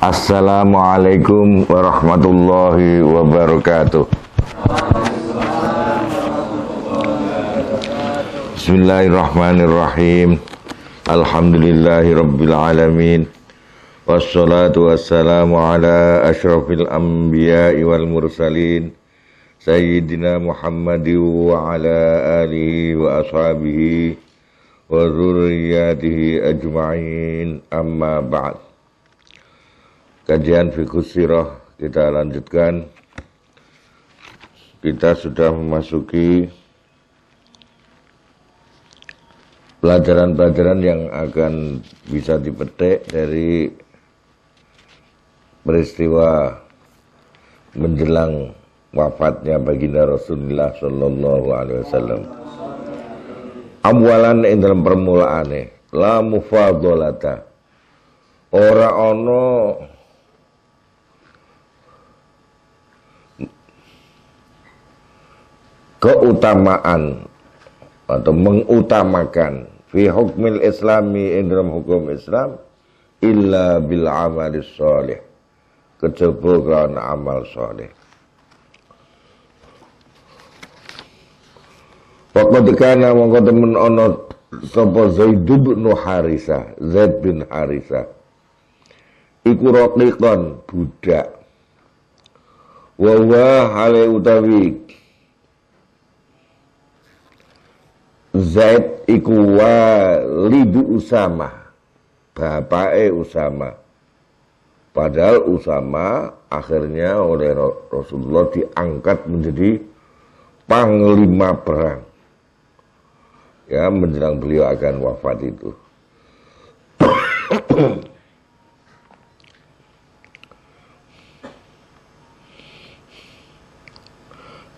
Assalamualaikum warahmatullahi wabarakatuh. Bismillahirrahmanirrahim. Alhamdulillahi rabbil alamin. Wassalatu wassalamu ala asyrafil anbiya'i wal mursalin Sayyidina Muhammadin wa ala alihi wa ashabihi wa dzurriyyatihi ajma'in, amma ba'd. Kajian Fiqhus Sirah kita lanjutkan. Kita sudah memasuki pelajaran-pelajaran yang akan bisa dipetik dari peristiwa menjelang wafatnya baginda Rasulullah sallallahu alaihi wasallam. Awalan ing dalam permulaane la mufadhalata, ora ana keutamaan atau mengutamakan fi hukmil islami ing dalam hukum Islam illa bil amalis sholih, kejaba kan amal sholih. Waqad kana mongko temen ana sapa Zaid bin Harisah, Zaid bin Harisah iku raqiqan budak, wa hale utawi Zaid iku walidu Usama, bapake Usama. Padahal Usama akhirnya oleh Rasulullah diangkat menjadi panglima perang. Ya, menjelang beliau akan wafat itu.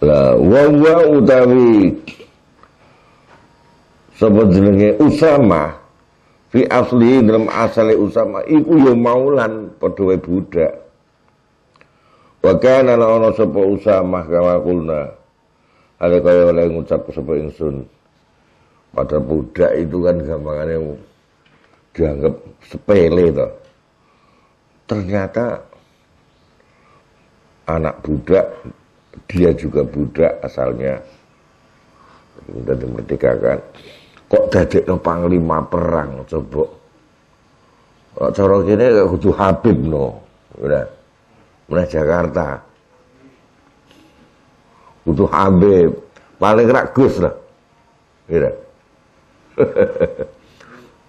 Lah wa utawi sapa jenenge Usama fi asli dalam asale Usama iku ya maulan padha wae budak. Wa kana ana sapa Usama kama kulna, ale kaya oleh ngucap sapa ingsun. Padahal budak itu kan gampangane dianggap sepele toh. Ternyata anak budak, dia juga budak asalnya. Sudah dimerdekakan. Kok dadekno panglima perang coba. Kok cara kene kok kudu Habib no. Udah. Mulai Jakarta. Kudu Habib, paling ragus lah. Gitu.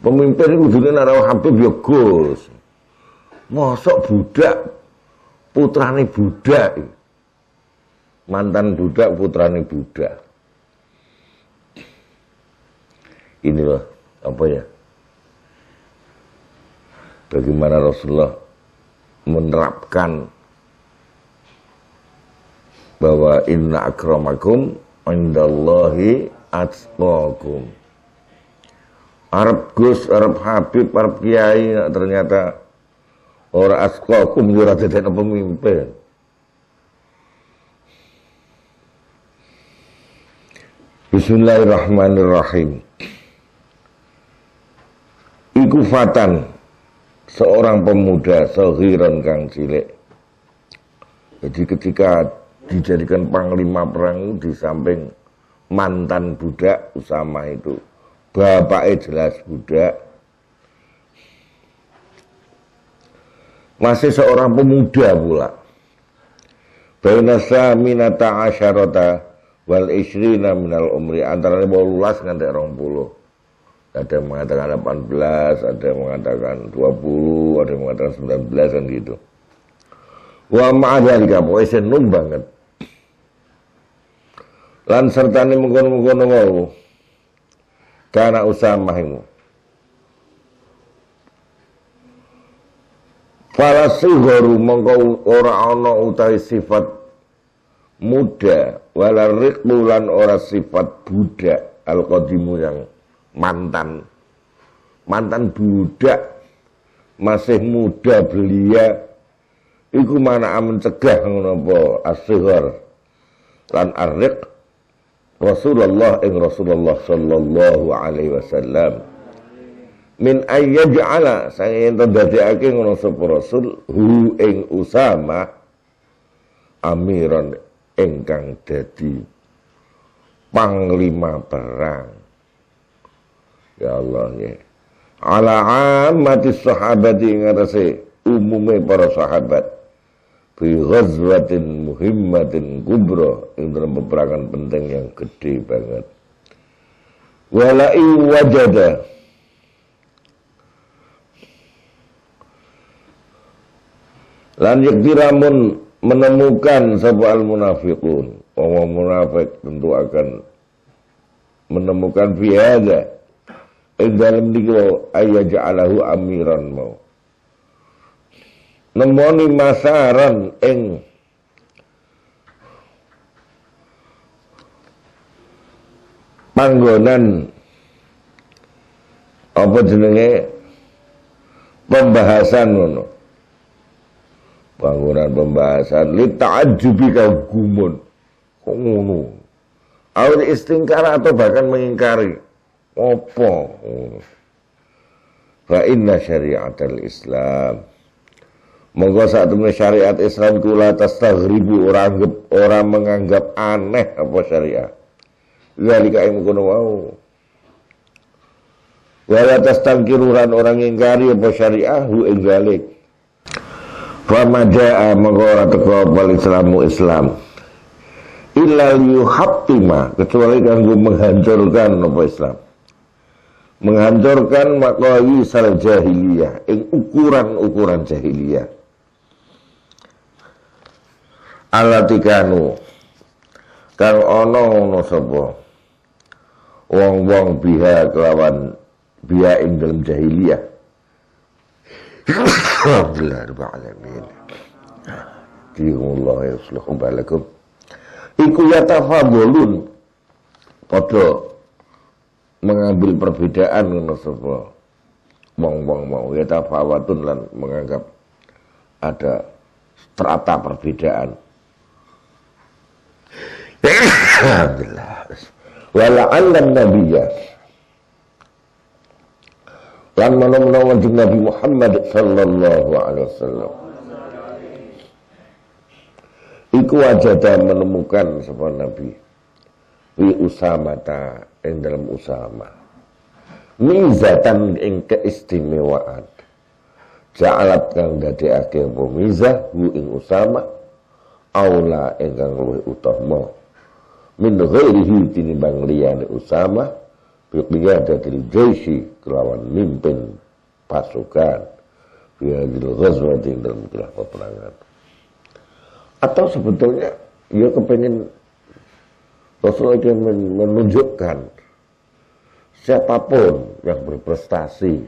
Pemimpin itu kudune nara Habib ya Gus. Mosok budak putrane budak. Mantan budak putrane budak. Ini loh, apa ya? Bagaimana Rasulullah menerapkan bahwa inna akramakum indallahi atqakum. Arab Gus, Arab Habib, Arab Kiai, ternyata orang atqakum ora dadekno pemimpin. Bismillahirrahmanirrahim. Iku fatan, seorang pemuda saghiran kang cilik. Jadi ketika dijadikan panglima perang di samping mantan budak Usama itu, bapaknya jelas budak, masih seorang pemuda pula. Baina saminata asyarata wal isrina minal umri, antara 18 nganti 20. Ada yang mengatakan 18, ada yang mengatakan 20, ada yang mengatakan 19 kan gitu. Wa ma'adhalika pokoknya senum banget. Lan sertane mengkono-mengkono wau. Kana Usamah iku. Falasihoru mongko ora ana utawi sifat muda, wala riqu lan ora sifat budak, al-qadimu yang mantan budak masih muda belia iku mana mencegah ngono apa as-sighar lan ar-riq Rasulullah sallallahu alaihi wasallam min ayyaj'ala saya yen dadekake ngono sapa rasul hu ing Usama amiran ingkang dadi panglima perang. Ya Allah ya. Ala ammatis sahabati ngatasi umume para sahabat fi ghazwatin muhimmatin kubra ing dalam peperangan penting yang gede banget. Wala'i wajada lan yakdiramun menemukan sapa al munafiqun orang munafik tentu akan menemukan fi'ada ing dalam dikira ayyaja'alahu amiran mau nemoni masaran ing panggonan apa jenenge pembahasan ngono panggonan pembahasan li ta'ajjubi kagumun kok ngono awal istingkar atau bahkan mengingkari apa fa inna syariatul Islam monggo saat temen syariat Islam kula tastaghribu orang menganggap aneh apa syariah zalika kono wau wala tastangkiruran orang ingkari apa syariah hu ing zalik fama jaa monggo ora teko bal Islamu Islam illa liyuhattima kecuali kanggo menghancurkan apa Islam menghancurkan maqayisal jahiliyah ing ukuran-ukuran jahiliyah alatikanu kang ono sapa wong-wong biha kelawan biha ing dalam jahiliyah. Alhamdulillah rabbil alamin. Diullah yuslihu balakum. Iku yatafadulun padha mengambil perbedaan ngono sapa wong-wong mau yatafawatun lan menganggap ada strata perbedaan. Alhamdulillah. Wala'allan nabiyya lan menawa Nabi Muhammad sallallahu alaihi wasallam iku wajada menemukan sapa Nabi wi Usamata ing dalam Usama mizatan ing keistimewaan ja'alat kang dadekake apa mizah hu ing Usama aula ingkang luwih utama min ghairihi tinimbang liyane Usama biqiyadatil jaisi kelawan mimpin pasukan biadil ghazwati dalam kilah peperangan atau sebetulnya dia kepengen Rasulullah itu menunjukkan siapapun yang berprestasi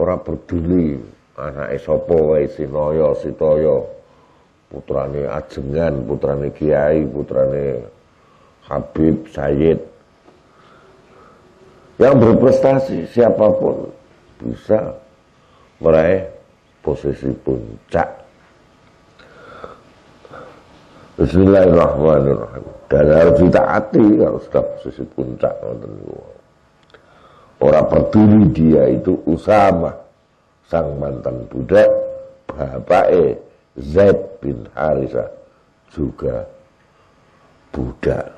orang peduli anak sapa wae Sinoyo Sitoyo putrane Ajengan putrane Kiai putrane Habib Sayyid yang berprestasi siapapun bisa meraih posisi puncak. Bismillahirrahmanirrahim. Dan harus ditaati kalau sudah posisi puncak. Orang peduli dia itu Usama sang mantan budak bapake Zaid bin Harithah juga budak.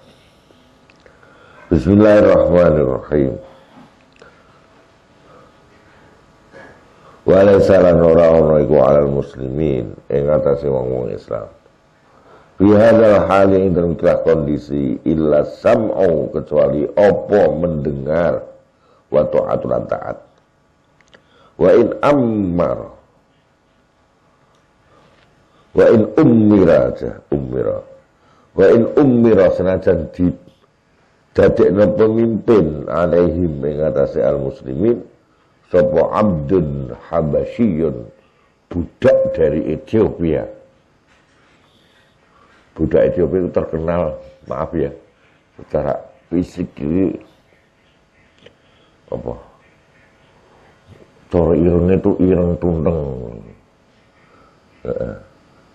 Bismillahirrahmanirrahim. Walaysa lan ora ana iku alal muslimin ing atase wong-wong Islam. Fi hadzal hali ing dalam kondisi illa sam'u kecuali apa mendengar wa ta'atul taat. Wa in ammar wa in ummira ummira wa in ummira senajan di dadekna pemimpin alaihim ing atase al muslimin sapa abdun habasyiyun budak dari Ethiopia. Budak Ethiopia itu terkenal, maaf ya, secara fisik ini apa? Cara irengnya itu ireng tundeng,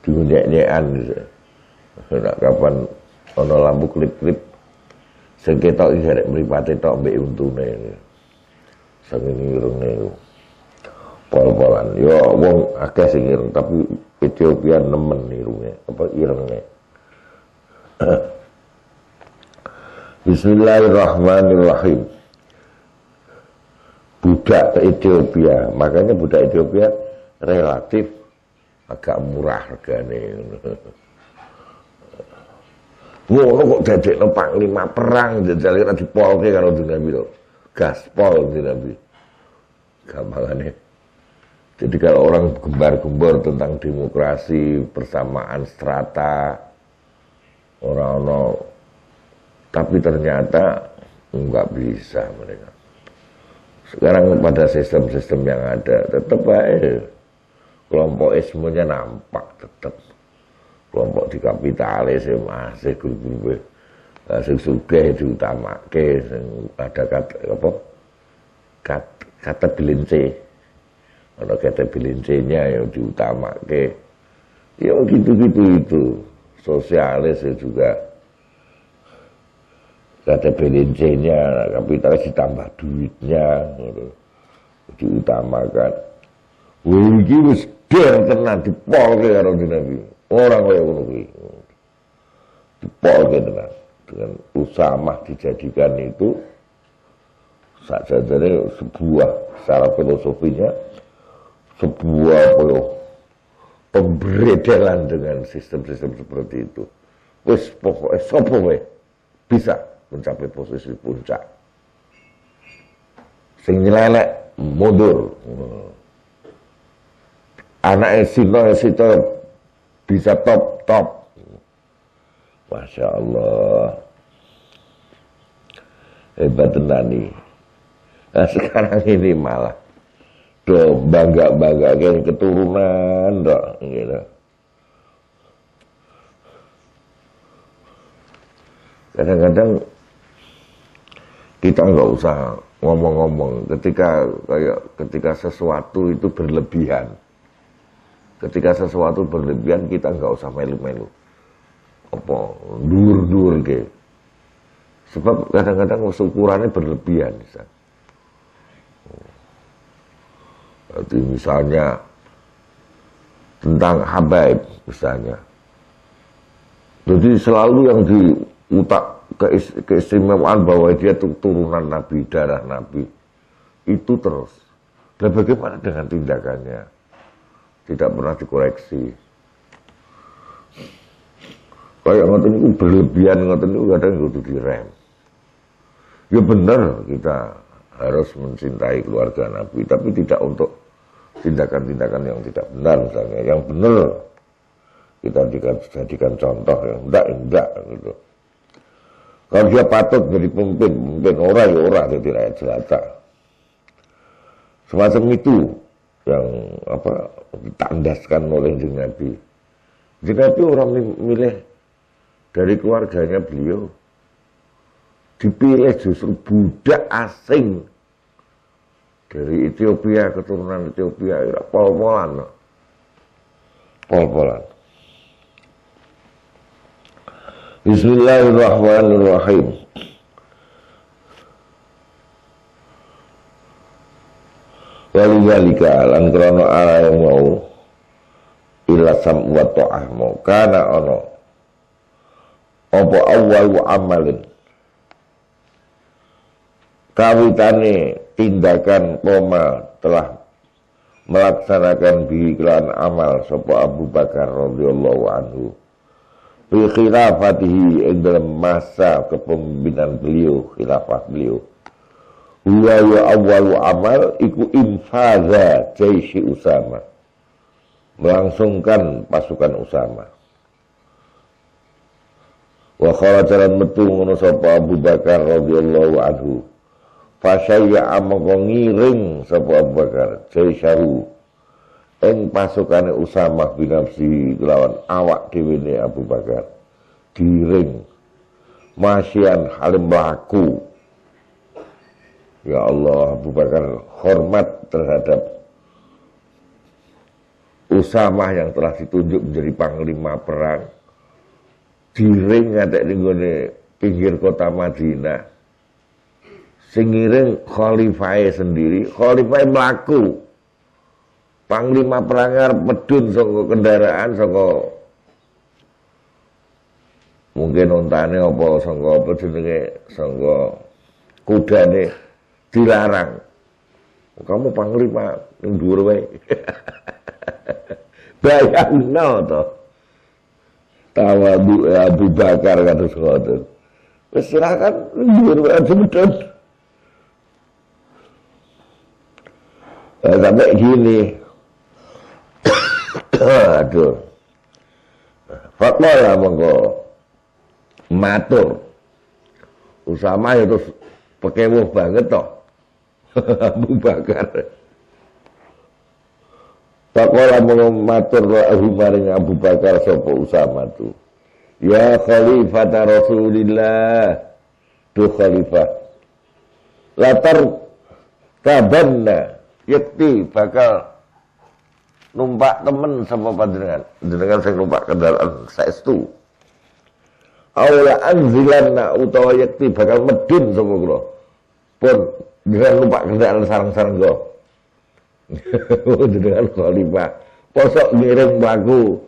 diunjek-unjekan gitu. Nak kapan ono lampu klip-klip, seketok ini ada meripati tok mbek untune. saking irenge pol-polan. Ya wong akeh sing ireng tapi Ethiopia nemen irunge apa irenge. Bismillahirrahmanirrahim. Budak Ethiopia, makanya budak Ethiopia relatif agak murah hargane. Ngono kok dadekno panglima perang jajal ora dipolke karo Nabi to. Gaspol Nabi. Gampangane. Jadi kalau orang gembar-gembor tentang demokrasi, persamaan strata, orang-orang, tapi ternyata nggak bisa mereka. Sekarang pada sistem-sistem yang ada, tetap aja kelompok ismunya nampak tetap. Kelompok di kapitalis masih guru-guru sing sugih diutamake, sing ada kata bilince. Kalau kata bilincenya yang diutamake, ya gitu-gitu itu. Sosialis juga kata bilincenya, kapitalis ditambah duitnya, diutamakan. Iki wis der tenan dipolke karo Nabi. Orang kaya ngono kuwi. Dipolke tenan. Dengan Usamah dijadikan itu sajane sebuah secara filosofinya sebuah pemberedelan dengan sistem-sistem seperti itu. Wis pokoknya sapa wae bisa mencapai posisi puncak. Sing nyelelek mundur. Anaknya Sito bisa top. Masya Allah. Hebat tenan nih. Nah sekarang ini malah bangga-banggakan keturunan dok gitu. Kadang-kadang kita nggak usah ngomong-ngomong ketika sesuatu itu berlebihan. Ketika sesuatu berlebihan kita nggak usah melu-melu. Apa dur ke. Sebab kadang-kadang ukurannya berlebihan. Jadi misalnya tentang habaib misalnya. Jadi selalu yang diutak keistimewaan bahwa dia turunan Nabi, darah Nabi. Itu terus. Dan bagaimana dengan tindakannya? Tidak pernah dikoreksi. Kayak ngoten itu berlebihan ngoten itu kadang kudu direm. Ya benar kita harus mencintai keluarga Nabi, tapi tidak untuk tindakan-tindakan yang tidak benar misalnya. Yang benar kita jadikan contoh yang enggak gitu. Kalau dia patut jadi pemimpin orang jadi rakyat jelata. Semacam itu yang ditandaskan oleh Nabi. Nabi orang milih dari keluarganya beliau. Dipilih justru budak asing dari Ethiopia, keturunan Ethiopia, pol-polan. Bismillahirrahmanirrahim. Wali-walika lan krono ala yang mau ila sam'u wa ta'ah mau kana ono apa awwalu amalin kawitane tindakan koma telah melaksanakan biiklan amal sapa Abu Bakar radhiyallahu anhu bi khilafatihi ing dalam masa kepemimpinan beliau, khilafah beliau. Huwa awwalu amal iku infaza jaisi Usama, melangsungkan pasukan Usama. Wa kharajalan metu ngono sapa Abu Bakar radhiyallahu anhu. Fasyayya amangka ngiring sapa Abu Bakar jaisahu ing pasukane Usama bin nafsi kelawan awak dhewe Abu Bakar. Diring masyian halim mlaku. Ya Allah, Abu Bakar hormat terhadap Usamah yang telah ditunjuk menjadi panglima perang. Diring ngadek ning gone pinggir kota Madinah. sing ngiring khalifah sendiri, khalifah mlaku. Panglima perang medun saka kendaraan saka mungkin ontane apa saka apa jenenge saka kudane dilarang. Kamu panglima ning dhuwur wae. Bayangno to. Tawadu Abu Bakar kados ngoten. Wis silakan dhuwur wae medun. Sampai gini. Aduh. Fatwa monggo matur. Usama ya terus pekewuh banget toh. Abu Bakar. Fatwa monggo matur Abu maring Abu Bakar sapa Usama tu. Ya Khalifah Rasulillah. Tu khalifah. Latar kabanna yakti bakal numpak temen sama panjenengan. Jenengan sing numpak kendaraan saestu. Aula anzilanna utawa yakti bakal medun sapa kula. Pun dengan numpak kendaraan sareng-sareng kok. Jenengan khalifah. Posok ngiring baku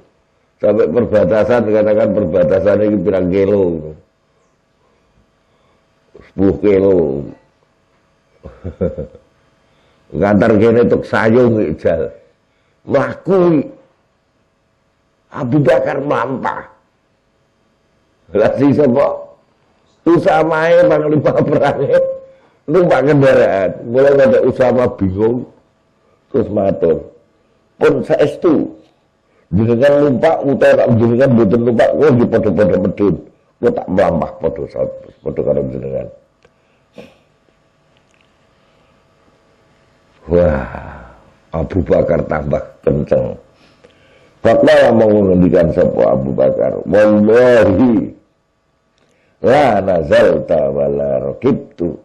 sampai perbatasan, dikatakan perbatasan ini pirang kilo. 10 kilo. Ngantar kene tuk sayung ijal. Mlaku Abu Bakar mlampah. Lah sing sapa? Usamae panglima perange numpak kendaraan. Mulai ada Usama bingung terus matur. Pun saestu jenengan numpak utawa jenengan mboten numpak kok di padha-padha medun. Kok tak mlampah padha karo jenengan. Wah, Abu Bakar tambah kenceng. Fakta mau mengendikan sapa Abu Bakar, wallahi la nazalta wala rakibtu.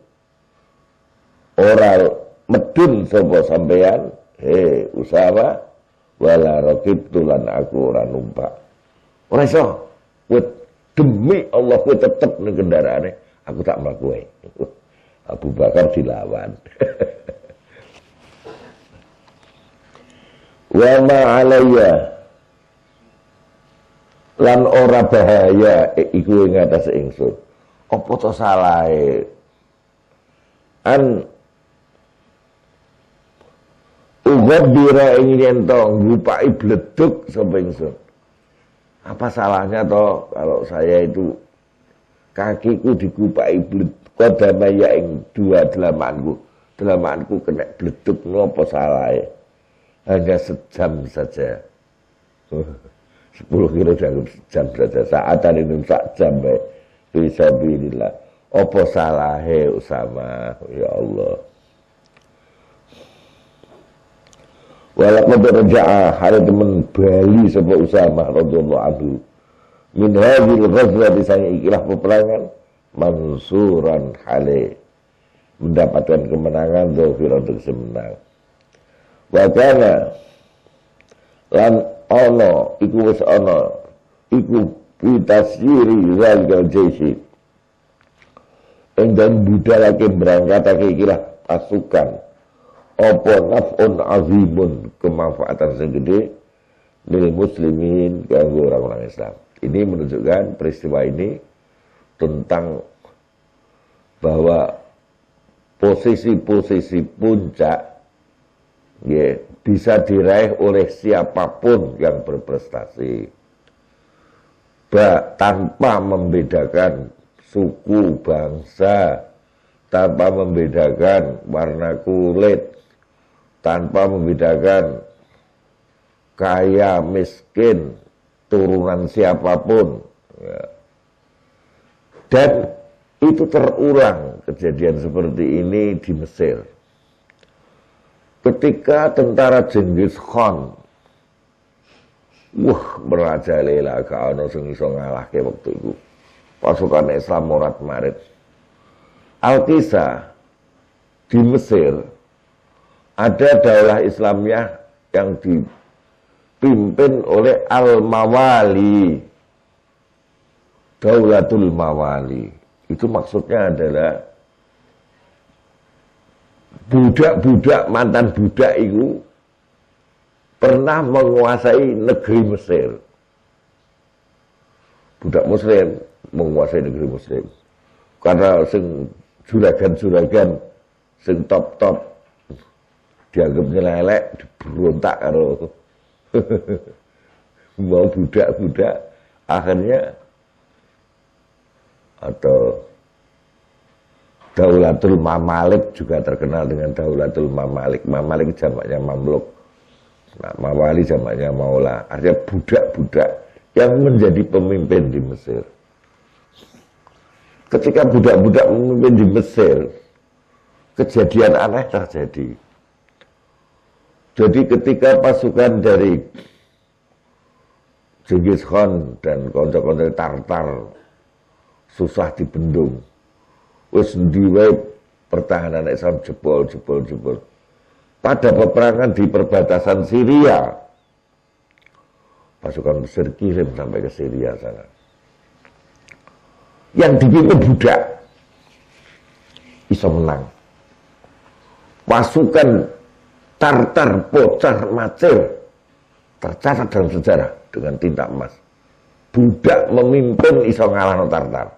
Ora medun sapa sampean, Usama, wala rakibtu lan aku ora numpak. Ora iso. Demi Allah kowe tetep ning kendaraane, aku tak mlaku wae. Abu Bakar dilawan. Wa ma alayya lan ora bahaya iku ing atas ingsun. Apa to salahe? An ugadira ing yen to ngupaki bleduk sapa ingsun. Apa salahnya toh kalau saya itu kakiku digupaki bleduk kodamaya ing dua delamanku kena bleduk ngopo salahe? Hanya sejam saja. 10 kilo dianggap sejam saja. Saatan itu sak jam. Fisabilillah. Apa salahe Usama? Ya Allah. Walaupun raja'a hari teman Bali sapa Usama radhiyallahu anhu. Min hadhil ghazwah disang ikilah peperangan mansuran hale. Mendapatkan kemenangan zahiran untuk semenang. Wakana lan ono iku wis ono iku pitasyiri zalikal jaisi dan budalake berangkatake ikilah pasukan apa naf'un azimun kemanfaatan sing gede lil muslimin kanggo orang-orang Islam. Ini menunjukkan peristiwa ini tentang bahwa posisi-posisi puncak ya, bisa diraih oleh siapapun yang berprestasi tanpa membedakan suku, bangsa, tanpa membedakan warna kulit, tanpa membedakan kaya, miskin, turunan siapapun ya. Dan itu terulang kejadian seperti ini di Mesir. Ketika tentara Genghis Khan merajalela gak ono sing iso ngalahke waktu itu. Pasukan Islam morat-marit. Al-Qisa di Mesir ada daulah Islamiyah yang dipimpin oleh Al-Mawali. Daulatul Mawali. Itu maksudnya adalah budak-budak mantan budak itu pernah menguasai negeri Mesir. Budak Muslim menguasai negeri Muslim. Karena sing juragan-juragan sing top-top dianggap nyelelek, berontak karo mau budak-budak, akhirnya atau Daulatul Mamalik juga terkenal dengan Daulatul Mamalik. Mamalik jamaknya Mamluk. Nah, Mawali jamaknya Maula. Artinya budak-budak yang menjadi pemimpin di Mesir. Ketika budak-budak memimpin di Mesir, kejadian aneh terjadi. Jadi ketika pasukan dari Genghis Khan dan konco-konco Tartar susah dibendung, wis ndiwe pertahanan Islam jebol. Pada peperangan di perbatasan Syria, pasukan Mesir kirim sampai ke Syria sana. Yang dipimpin budak bisa menang. Pasukan Tartar, Pocar, Macir tercatat dalam sejarah dengan tinta emas. Budak memimpin iso ngalahno Tartar.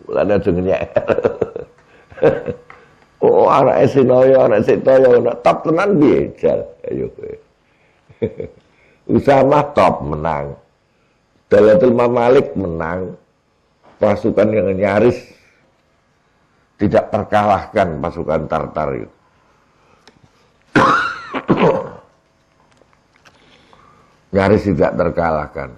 Mulane aja ngenyek. Oh, anak Sinoyo, anak Sitoyo, top tenan piye, Jal. Ayo kowe. Usamah top menang. Daulatul Mamalik menang. Pasukan yang nyaris tidak terkalahkan pasukan Tartar itu. Nyaris tidak terkalahkan.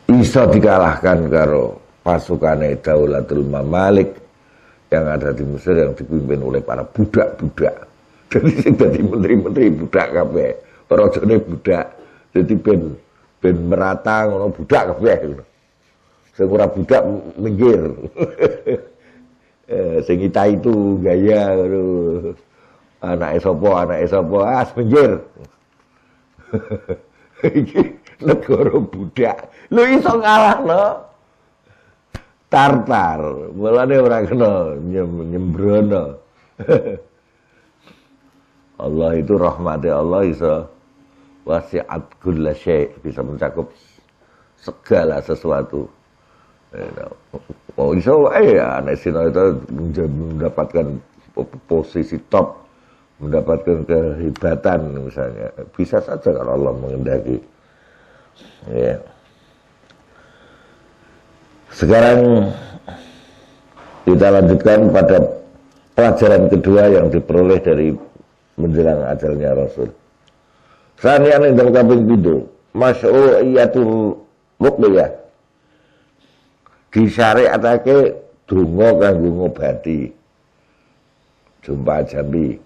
Bisa dikalahkan karo pasukannya Daulatul Mamalik yang ada di Mesir yang dipimpin oleh para budak-budak. Jadi sing dadi menteri-menteri budak kabeh, rajane budak. Jadi ben merata ngono budak kabeh. Sing ora budak minggir. Sing kita itu gaya ngono. Anake sapa, minggir. Iki negara budak. Lho iso ngalahno Tartar. Mulane ora kena nyembrono. Allah itu rahmati Allah iso wasi'at kulla syai', bisa mencakup segala sesuatu. Mau iso anak Sino itu mendapatkan posisi top, mendapatkan kehebatan misalnya. Bisa saja kalau Allah mengendaki. Ya. Sekarang kita lanjutkan pada pelajaran kedua yang diperoleh dari menjelang ajalnya Rasul. Sanian yang dalam kaping pitu, masyru'iyatul ruqyah. Disyariatake donga kanggo ngobati. Jumpa jambi.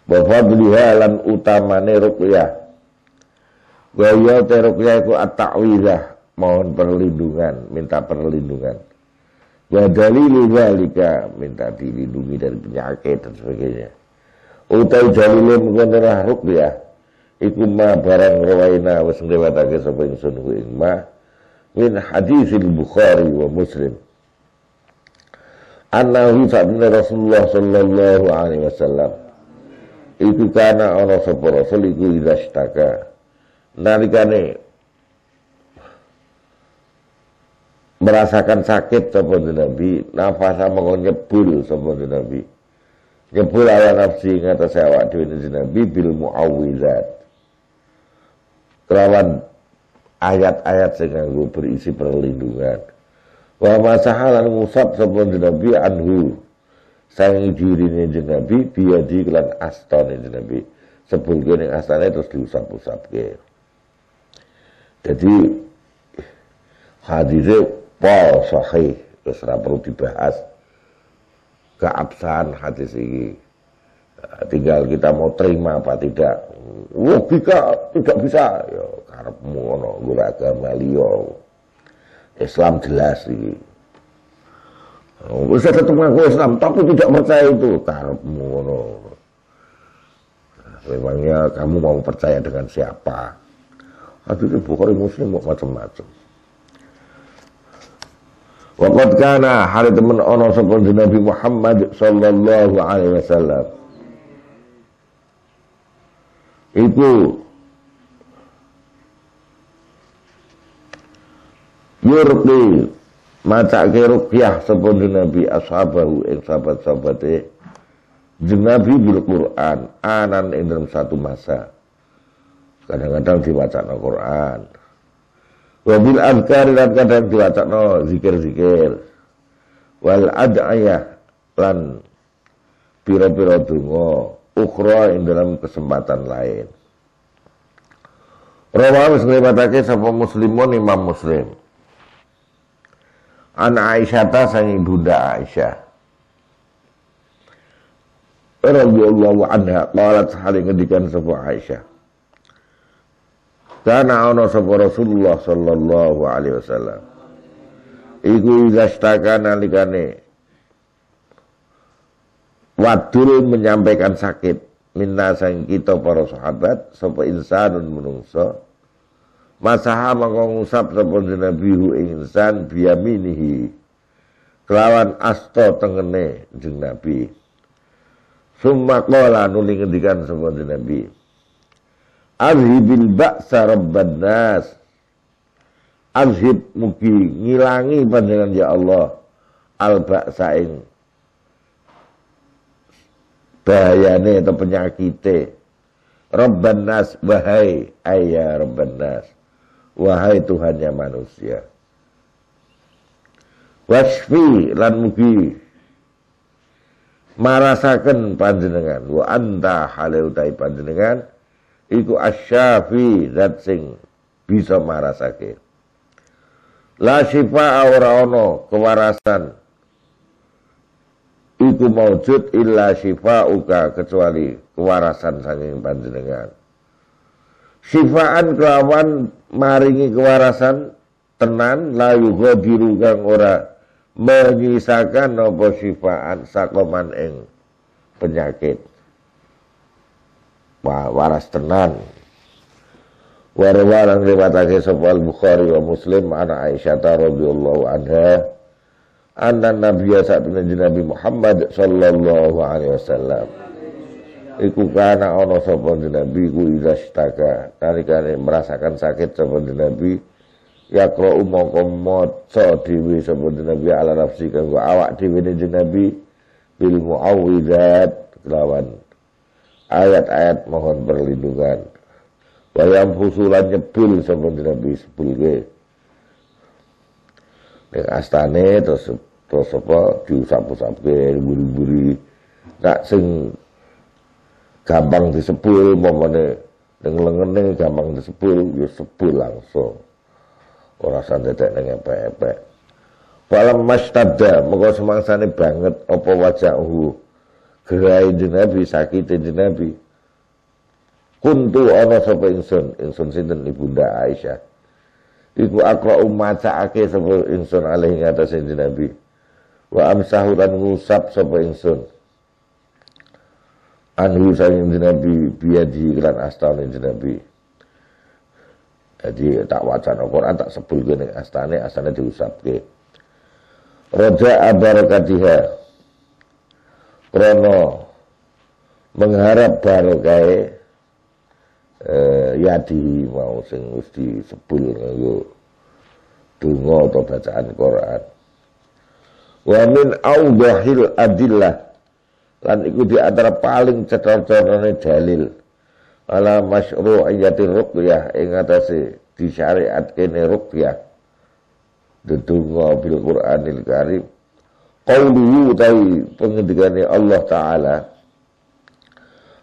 Wa fadliha lan utamane ruqyah. Wa ya ruqyah iku at-ta'wizah, mohon perlindungan, minta perlindungan. Wa dalilu zalika, minta dilindungi dari penyakit dan sebagainya. Utai dalile mengenai ruqyah iku ma barang rawaina wis ngriwayatake sapa ingsun ku ing ma min hadisil Bukhari wa Muslim annahu sabna Rasulullah sallallahu alaihi wasallam iku kana ana sapa Rasul iku idastaka nalikane merasakan sakit sapa Nabi nafasa mengko nyebul sapa Nabi nyebul ala nafsi ngatas awak dhewe Nabi bil muawwizat kelawan ayat-ayat sing nganggo berisi perlindungan wa masahalan ngusap sapa Nabi anhu sang dirine Nabi biadi kelan astane Nabi sebulke ning astane terus diusap-usapke. Jadi hadise pa sahih wis ora perlu dibahas keabsahan hadis ini. Tinggal kita mau terima apa tidak. Logika tidak bisa. Ya karepmu ono nggo agama liya. Islam jelas iki. Wis ketemu aku Islam tapi tidak percaya itu karepmu ono. Memangnya kamu mau percaya dengan siapa? Hadis Bukhari Muslim macam-macam. Waqad kana hari temen ana sapa Nabi Muhammad sallallahu alaihi wasallam iku yurqi macake ruqyah sapa Nabi ashabahu ing sahabat-sahabate Nabi bil Quran anan ing dalam satu masa. Kadang-kadang diwacana Quran. Wa bil azkar lan kadang diwacana zikir-zikir. Wal ad'ayah lan pira-pira donga ukhra ing dalam kesempatan lain. Rawahu ngriwatake sapa Muslimun Imam Muslim. An Aisyah ta sang Bunda Aisyah radhiyallahu anha qalat hale ngendikan sapa Aisyah kana ana sapa Rasulullah sallallahu alaihi wasallam iku izastaka nalikane wadul menyampaikan sakit minna sang kita para sahabat sapa insanun menungso masaha mangko ngusap sapa Nabi insan biyaminihi kelawan asta tengene jeung Nabi. Summa qala nuli ngendikan sapa Nabi azhibil ba'sa rabban nas azhib mugi ngilangi panjenengan ya Allah al ba'sa ing bahayane atau penyakite rabban nas wahai ayya rabban nas wahai Tuhannya manusia wasfi lan mugi marasaken panjenengan wa anta halil utai panjenengan iku asyafi zat sing bisa marasake la syifa ora ana kewarasan iku maujud illa syifauka kecuali kewarasan saking panjenengan syifaan kelawan maringi kewarasan tenan la yughadiru kang ora menyisakan apa syifaan sakoman ing penyakit waras tenan warwalan riwayatake sapa Al-Bukhari wa Muslim ana Aisyah radhiyallahu anha anna nabiyya satuna Nabi Muhammad sallallahu alaihi wasallam iku kana ana sapa Nabi ku izastaka talikane merasakan sakit sapa Nabi yaqra'u mongko maca dhewe sapa Nabi ala nafsi kanggo awak dhewe ning Nabi bil muawwidzat kelawan ayat-ayat mohon perlindungan wayam husulan nyebul sapa Nabi sebulke ning astane terus apa diusap-usapke buri-buri nak sing gampang disebul momone ning lengene gampang disebul ya sebul langsung ora santetek ning epek-epek. Falam mastadda moko semangsane banget apa wajahu gerai Nabi sakite Nabi. Kuntu ana sapa ingsun sinten Ibunda Aisyah. Iku aqra macaake sapa ingsun alih ngatasé Nabi. Wa amsahu lan ngusap sapa ingsun. Anhu saking Nabi biadi lan astane Nabi. Jadi tak wacana Quran tak sebul ning astane diusapke. Raja barakatiha. Krono mengharap barokah yadi mau sing wis disebul nganggo donga atau bacaan Quran. Wa min awdahil adillah lan iku di antara paling cetha-cethane dalil ala masyru'iyati ruqyah ing atase disyariatkene ruqyah dedonga bil Qur'anil Karim qauluhu ta'i pengendikane Allah taala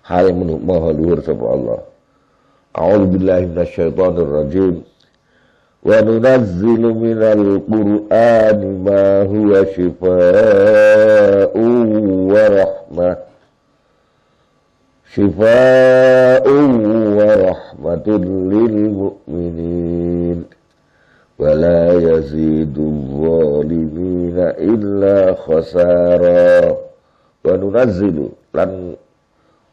hal maha luhur sapa Allah a'udzu billahi minasyaitonir rajim wa nunazzilu minal Qur'ani ma huwa shifaa'un wa rahmah Shifa'un wa rahmatun lil mu'minin wa la yazidu zalimina illa khasara wa nunazzilu lan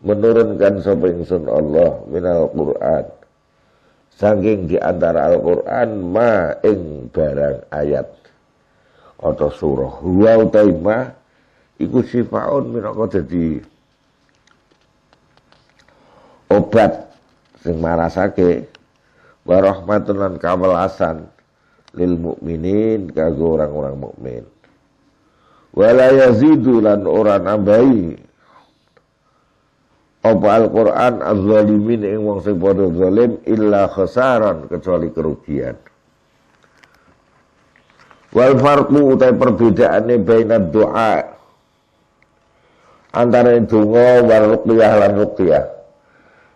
menurunkan sapa ingsun Allah minal Qur'an saking di antara Al-Qur'an ma ing barang ayat atau surah wa utaimah iku sifaun minangka dadi obat sing marasake wa rahmatun lan kawelasan lil mukminin kanggo orang-orang mukmin. Wala yazidu lan ora nambahi apa Al-Qur'an az-zalimin ing wong sing padha zalim illa khasaran kecuali kerugian. Wal farqu utai perbedaane baina doa antara donga wal ruqyah lan ruqyah.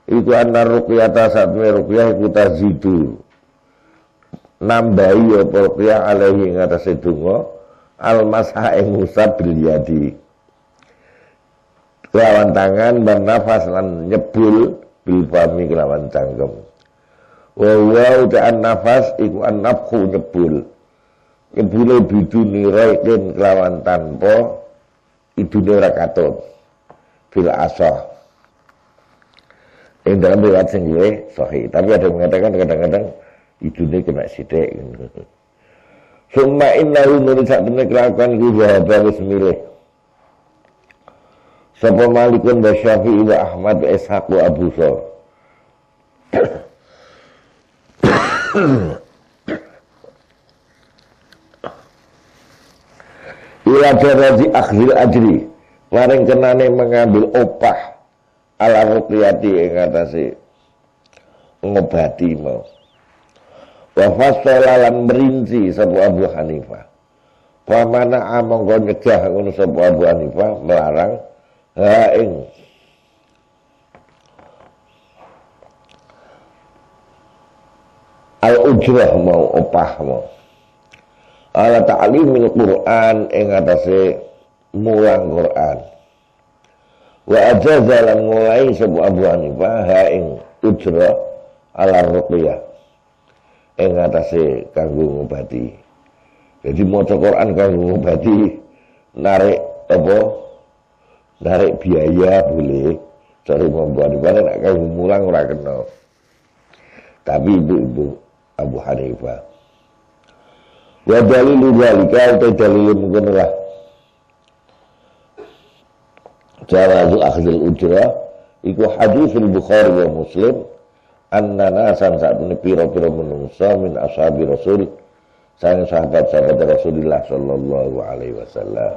Iku anna ruqyah ta satme ruqyah iku tazidu nambahi apa ruqyah alaihi ing atase donga al-masha ing usab bil yadi kelawan tangan dan nafas lan nyebul bil fami kelawan cangkem wa ta'an nafas iku an-nafhu nyebule biduni raikin kelawan tanpa idune ora katut bil asah dalam riwayat sing luwih sahih tapi ada yang mengatakan kadang-kadang idune kena sithik. Summa innahu nuri sak temne kelakuan iku wahaba wis milih. Sapa Malikun wa Syafi'i wa Ahmad wa Ishaq wa Abu Thawr. Ila jarazi akhdil ajri, maring kenane mengambil opah ala ruqyati ing atase ngobati mau. Wa fasala lan merinci sapa Abu Hanifah. Fa mana monggo nyegah ngono sapa Abu Hanifah melarang ha ing al-ujrah mau opah mau. Ala ta'limil Qur'an ing atase mulang Qur'an. Wa ajaza lan mulai sapa Abu Hanifah ha ing ujrah ala ruqyah ing atase kanggo ngobati. Jadi maca Quran kanggo ngobati narik apa? Narik biaya boleh, cari membuat ibadah nak kanggo mulang ora kena. Tapi ibu-ibu Abu Hanifah. Wa dalilu zalika ta dalil mungkin lah. Jawazu akhdil ujrah iku haditsul Bukhari wa Muslim. Anna nasan saat ini piro-piro menungsa min ashabi Rasul sayang sahabat-sahabat Rasulullah sallallahu alaihi wasallam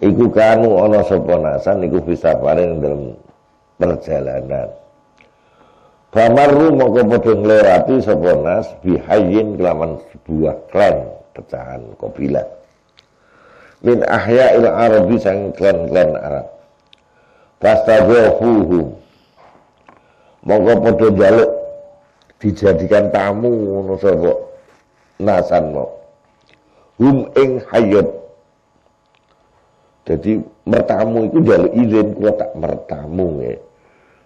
iku kanu ana sapa nasan iku bisa paring dalam perjalanan Famarru mongko padha nglewati sapa nas bihayyin kelawan sebuah klan pecahan kabilah min ahya'il arabi sang klan-klan Arab fastajafuhu monggo padha njaluk dijadikan tamu ngono sapa nasan mo hum ing hayyat jadi mertamu itu njaluk izin kuwi tak mertamu nggih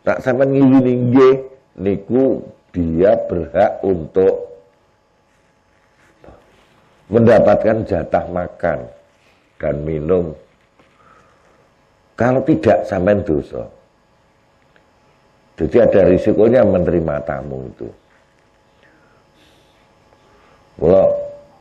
nak sampean ngizini nggih niku dia berhak untuk mendapatkan jatah makan dan minum kalau tidak sampean dosa. Jadi ada risikonya menerima tamu itu. Kalau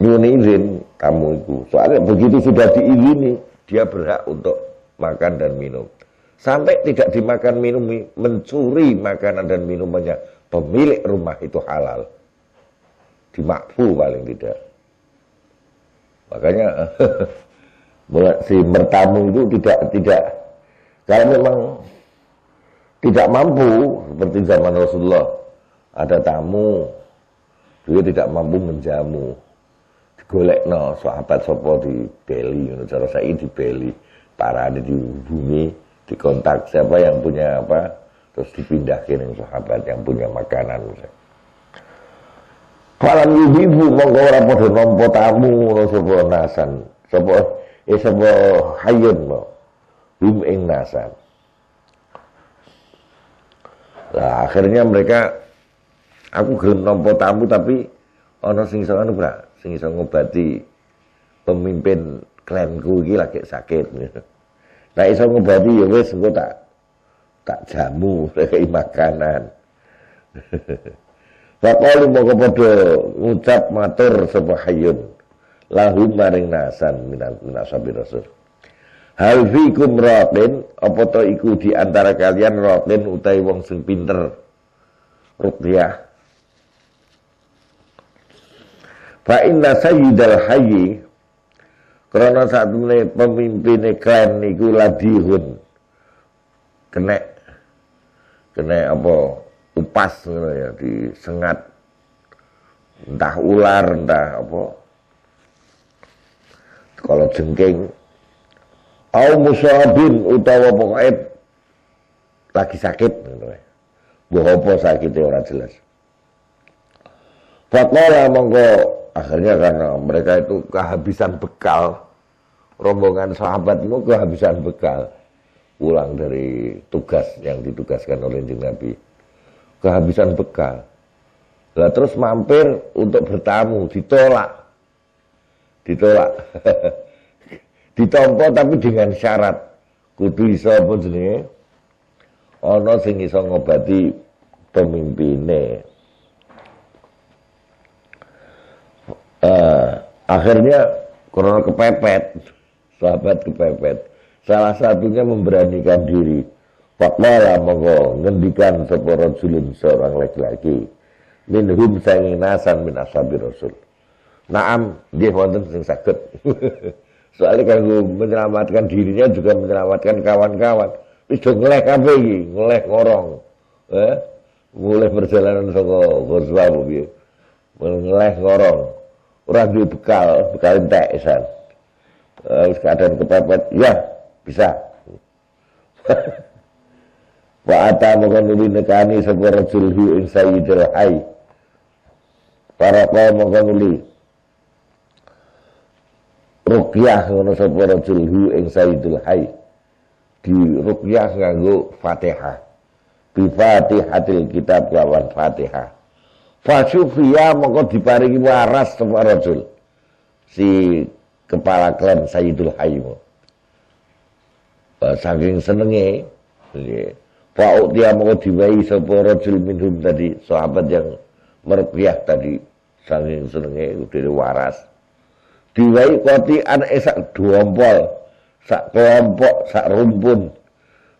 nyuwun izin tamu itu, soalnya begitu sudah diizini, dia berhak untuk makan dan minum. Sampai tidak dimakan minum, mencuri makanan dan minumannya pemilik rumah itu halal. Dimakfu paling tidak. Makanya si bertamu itu tidak kalau memang tidak mampu seperti zaman Rasulullah ada tamu dia tidak mampu menjamu digolekno sahabat sapa di beli ngono cara saiki di beli parane dihubungi dikontak siapa yang punya apa terus dipindahkan yang sahabat yang punya makanan Falan yuhibu monggo ora padha nampa tamu ngono sapa nasan sapa hayyun mo hum ing nasan. Lah akhirnya mereka aku gelem nampa tamu tapi ana sing iso anu Bra, sing iso ngobati pemimpin klanku iki lagi sakit. Nah iso ngobati ya wis engko tak jamu kayak makanan. Faqalu moko padha ngucap matur sapa hayyun lahum maring nasan minasabi rasul. Hal fikum raqin apa to iku di antara kalian raqin utawi wong sing pinter ruqyah. Fa inna sayyidal hayyi karena saat ini pemimpin klan niku ladihun kena apa upas ya disengat entah ular entah apa kalau jengking au musabin utawa pokoknya lagi sakit gitu ya. Mbah apa sakitnya ora jelas. Faqala monggo akhirnya karena mereka itu kehabisan bekal, rombongan sahabatmu kehabisan bekal pulang dari tugas yang ditugaskan oleh Nabi, kehabisan bekal. Lah terus mampir untuk bertamu, ditolak. Ditampa tapi dengan syarat kudu iso apa jenenge ana sing iso ngobati pemimpine. Akhirnya karena kepepet, sahabat kepepet. Salah satunya memberanikan diri. Faqala monggo ngendikan sapa rajulun seorang laki-laki. Minhum sanging nasan min ashabi rasul. Naam, nggih wonten sing saged. Soalnya kanggo menyelamatkan dirinya juga menyelamatkan kawan-kawan. Wis do ngeleh kabeh iki, ngeleh ngorong. Mulai perjalanan saka Ghazwa piye. Ngeleh ngorong. Ora duwe bekal entek isan. Wis keadaan kepepet, ya bisa. Wa ata mongko nuli nekani sapa rajul hu ing sayyidil hayy. Para kaum mongko nuli ruqyah ngono sapa rajul hu ing sayyidil hayy. Di ruqyah nganggo Fatihah. Bi Fatihatil kitab lawan Fatihah. Fasufiya mongko diparingi waras sapa rajul. Si kepala klan Sayyidul Hayy. Saking senenge nggih. Pak dia mau diwai sapa rajul minhum tadi, sahabat yang merqyah tadi, saking senenge udah waras. Diwai kotian sak dompol, sak kelompok, sak rumpun.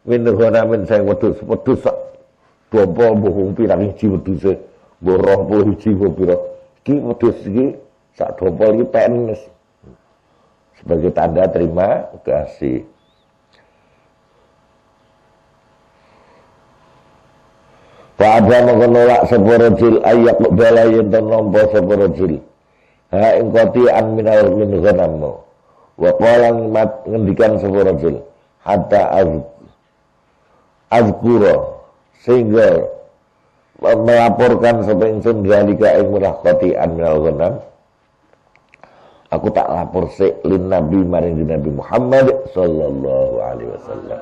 Minhuna min saya wedhus sak dompol mbuh pirang iji wedhuse, mbuh 20 iji mbuh pira. Iki wedhus iki sak dompol iki penes. Sebagai tanda terima kasih. Pak Abah menolak sapa rajul ayak bala yen nampa sapa rajul. Ha ing qati'an minal min ghanam. Wa qala ngendikan sapa rajul hatta azkura sehingga melaporkan sapa ingsun dalika ing murah qati'an minal ghanam. Aku tak lapor sik lin Nabi maring Nabi Muhammad sallallahu alaihi wasallam.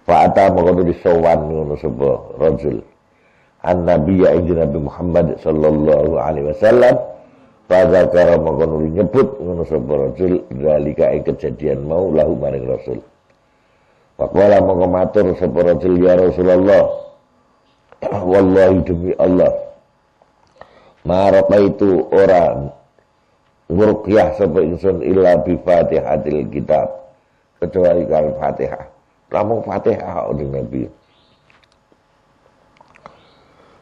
Fa'ata mengkono disowan ngono sapa rajul. An-Nabi ya Nabi Muhammad sallallahu alaihi wasallam. Fadzakara mengkono nyebut ngono sapa rajul dalika kejadian mau lahu maring Rasul. Faqala mongko matur sapa rajul ya Rasulullah. Wallahi demi Allah. Maraqaitu orang ngurqyah sapa ingsun illa bi Fatihatil kitab kecuali kal Fatihah. Lamun Fatihah oleh Nabi.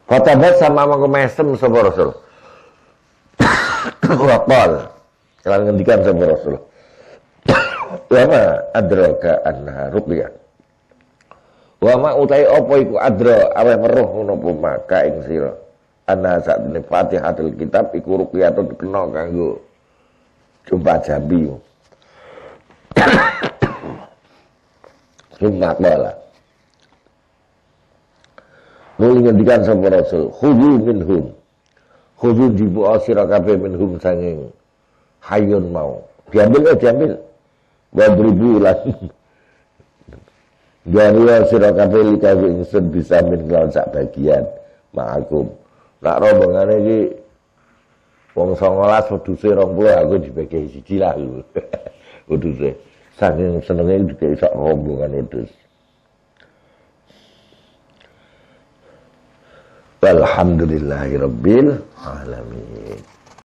Fatabat sama mesem sapa Rasul. Waqal. Kalau ngendikan sapa Rasul. Wa ma adraka anha ruqyah. Wa ma utai apa iku adra awe weruh menapa maka ing sira. Ana sak dene Fatihatul kitab iku ruqyatun kena kanggo jumpa jambi. Summa qala. Nuli ngendikan sapa Rasul, khudhu minhum. Khudhu dibu'a sira kabeh minhum sanging hayun mau. Diambil. Wadribu lan. Garia sira kabeh likawi ingsun bisa min lawan sak bagian ma'akum. Nak rombongane iki wong 19 wedhuse 20 aku dibagi siji lah lho. Wedhuse. Saking senenge dikek sak rombongan wedhus. Walhamdulillahirabbil alamin.